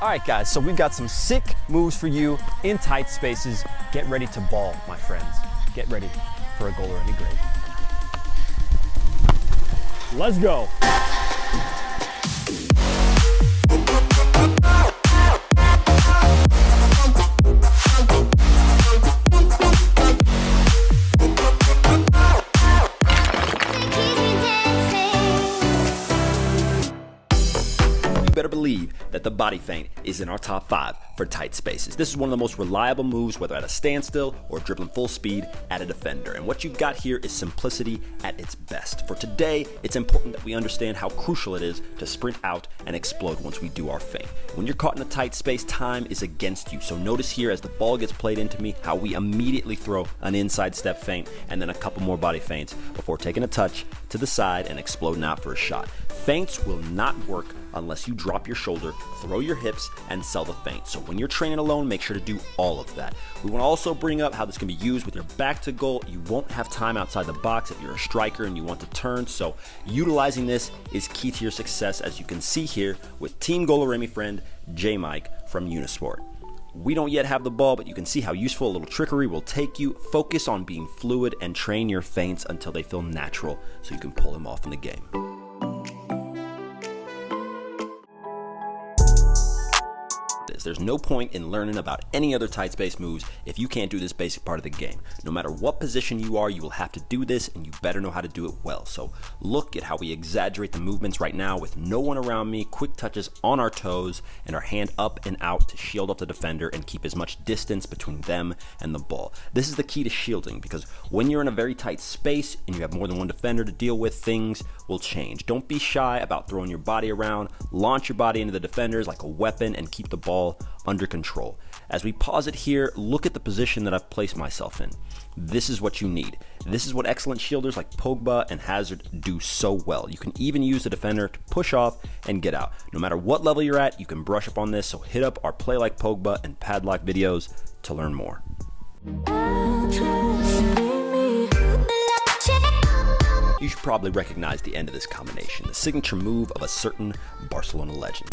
All right, guys, so we've got some sick moves for you in tight spaces. Get ready to ball, my friends. Get ready for a GOLUREMI grade. Let's go. Better believe that the body feint is in our top 5 for tight spaces. This is one of the most reliable moves, whether at a standstill or dribbling full speed at a defender. And what you've got here is simplicity at its best. For today, it's important that we understand how crucial it is to sprint out and explode once we do our feint. When you're caught in a tight space, time is against you. So notice here as the ball gets played into me, how we immediately throw an inside step feint and then a couple more body feints before taking a touch to the side and exploding out for a shot. Feints will not work unless you drop your shoulder, throw your hips, and sell the feint. So when you're training alone, make sure to do all of that. We want to also bring up how this can be used with your back to goal. You won't have time outside the box if you're a striker and you want to turn, so utilizing this is key to your success, as you can see here with Team GOLUREMI friend J Mike from Unisport. We don't yet have the ball, but you can see how useful a little trickery will take you. Focus on being fluid and train your feints until they feel natural so you can pull them off in the game. There's no point in learning about any other tight space moves if you can't do this basic part of the game. No matter what position you are, you will have to do this, and you better know how to do it well. So look at how we exaggerate the movements right now with no one around me, quick touches on our toes, and our hand up and out to shield off the defender and keep as much distance between them and the ball. This is the key to shielding, because when you're in a very tight space and you have more than one defender to deal with, things will change. Don't be shy about throwing your body around. Launch your body into the defenders like a weapon and keep the ball under control. As we pause it here, look at the position that I've placed myself in. This is what you need. This is what excellent shielders like Pogba and Hazard do so well. You can even use the defender to push off and get out. No matter what level you're at, you can brush up on this, so hit up our Play Like Pogba and Padlock videos to learn more. You should probably recognize the end of this combination, the signature move of a certain Barcelona legend.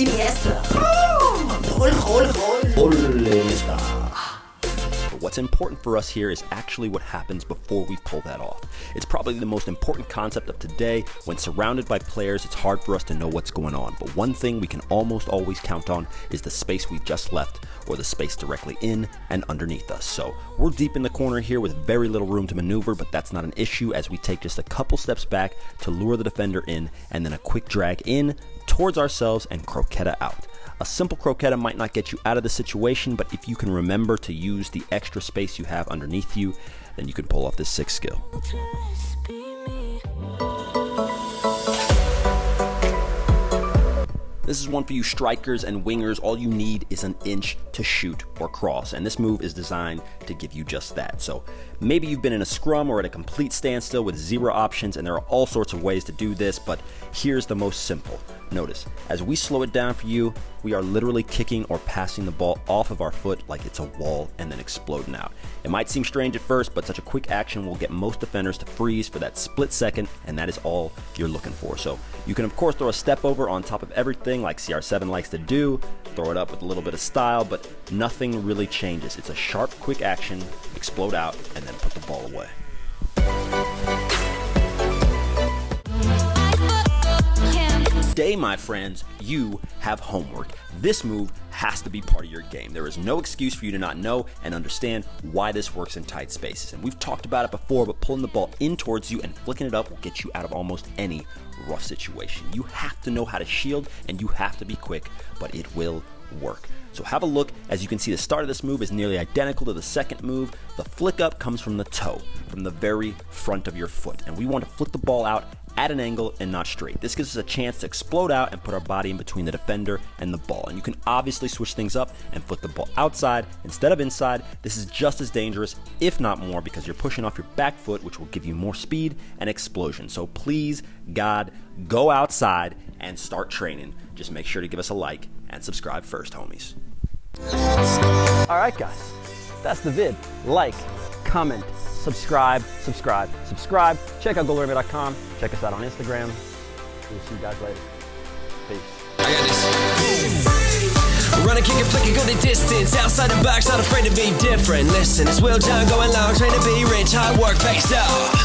But what's important for us here is actually what happens before we pull that off. It's probably the most important concept of today. When surrounded by players, it's hard for us to know what's going on. But one thing we can almost always count on is the space we just left, or the space directly in and underneath us. So we're deep in the corner here with very little room to maneuver, but that's not an issue as we take just a couple steps back to lure the defender in, and then a quick drag in towards ourselves and croqueta out. A simple croqueta might not get you out of the situation, but if you can remember to use the extra space you have underneath you, then you can pull off this sick skill. This is one for you strikers and wingers. All you need is an inch to shoot or cross, and this move is designed to give you just that. So maybe you've been in a scrum or at a complete standstill with 0 options, and there are all sorts of ways to do this, but here's the most simple. Notice, as we slow it down for you, we are literally kicking or passing the ball off of our foot like it's a wall and then exploding out. It might seem strange at first, but such a quick action will get most defenders to freeze for that split second, and that is all you're looking for. So you can of course throw a step over on top of everything like CR7 likes to do, throw it up with a little bit of style, but nothing really changes. It's a sharp, quick action, explode out, and then put the ball away. Today, my friends, you have homework. This move has to be part of your game. There is no excuse for you to not know and understand why this works in tight spaces. And we've talked about it before, but pulling the ball in towards you and flicking it up will get you out of almost any rough situation. You have to know how to shield and you have to be quick, but it will work. So have a look. As you can see, the start of this move is nearly identical to the second move. The flick up comes from the toe, from the very front of your foot. And we want to flick the ball out at an angle and not straight. This gives us a chance to explode out and put our body in between the defender and the ball. And you can obviously switch things up and flick the ball outside instead of inside. This is just as dangerous, if not more, because you're pushing off your back foot, which will give you more speed and explosion. So please, God, go outside and start training. Just make sure to give us a like and subscribe first, homies. All right, guys, that's the vid. Like, comment, subscribe. Check out GOLUREMI.com. Check us out on Instagram. We'll see you guys later. Peace. I got this. Run a for the distance, outside the box, not afraid to be different. Listen, it's Will John going long, trying to be rich, hard work pays off.